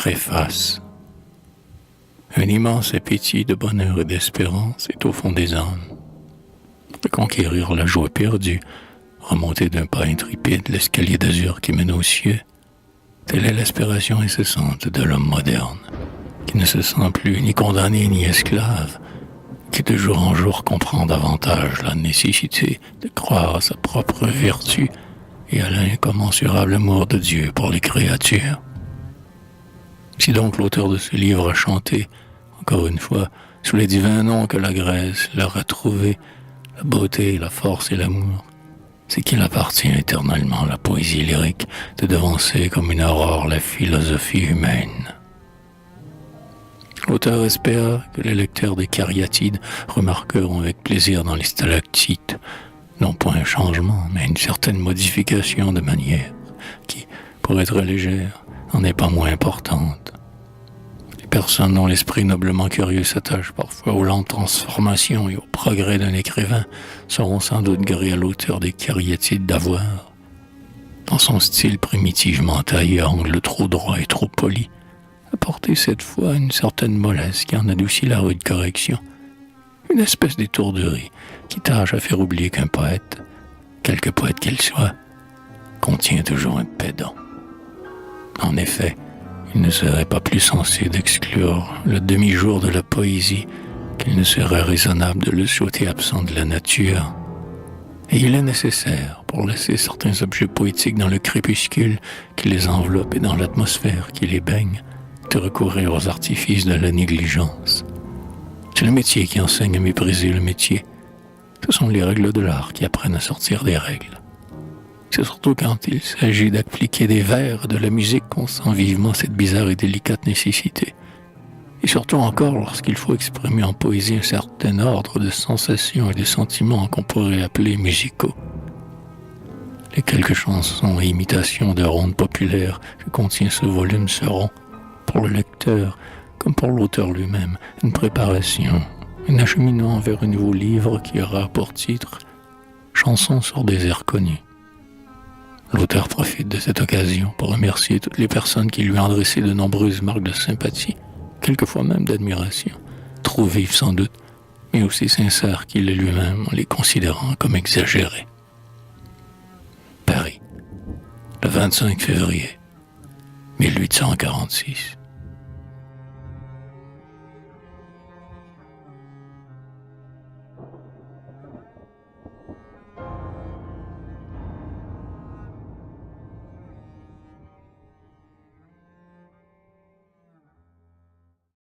Préface. Un immense appétit de bonheur et d'espérance est au fond des âmes. De conquérir la joie perdue, remonter d'un pas intrépide l'escalier d'azur qui mène aux cieux, telle est l'aspiration incessante de l'homme moderne, qui ne se sent plus ni condamné ni esclave, qui de jour en jour comprend davantage la nécessité de croire à sa propre vertu et à l'incommensurable amour de Dieu pour les créatures. Si donc l'auteur de ce livre a chanté, encore une fois, sous les divins noms que la Grèce leur a trouvés, la beauté, la force et l'amour, c'est qu'il appartient éternellement à la poésie lyrique de devancer comme une aurore la philosophie humaine. L'auteur espère que les lecteurs des cariatides remarqueront avec plaisir dans les stalactites, non point un changement, mais une certaine modification de manière, qui, pour être légère, n'en est pas moins importante. Les personnes dont l'esprit noblement curieux s'attache parfois aux lentes transformations et au progrès d'un écrivain seront sans doute gré à l'auteur des cariatides d'avoir, dans son style primitivement taillé à angles trop droits et trop polis, apporter cette fois une certaine mollesse qui en adoucit la rude correction, une espèce d'étourderie qui tâche à faire oublier qu'un poète, quelque poète qu'il soit, contient toujours un pédant. En effet, il ne serait pas plus sensé d'exclure le demi-jour de la poésie qu'il ne serait raisonnable de le souhaiter absent de la nature. Et il est nécessaire, pour laisser certains objets poétiques dans le crépuscule qui les enveloppe et dans l'atmosphère qui les baigne, de recourir aux artifices de la négligence. C'est le métier qui enseigne à mépriser le métier. Ce sont les règles de l'art qui apprennent à sortir des règles. C'est surtout quand il s'agit d'appliquer des vers de la musique qu'on sent vivement cette bizarre et délicate nécessité. Et surtout encore lorsqu'il faut exprimer en poésie un certain ordre de sensations et de sentiments qu'on pourrait appeler musicaux. Les quelques chansons et imitations de rondes populaires que contient ce volume seront, pour le lecteur, comme pour l'auteur lui-même, une préparation, un acheminement vers un nouveau livre qui aura pour titre « Chansons sur des airs connus ». L'auteur profite de cette occasion pour remercier toutes les personnes qui lui ont adressé de nombreuses marques de sympathie, quelquefois même d'admiration, trop vives sans doute, mais aussi sincères qu'il est lui-même en les considérant comme exagérées. Paris, le 25 février 1846.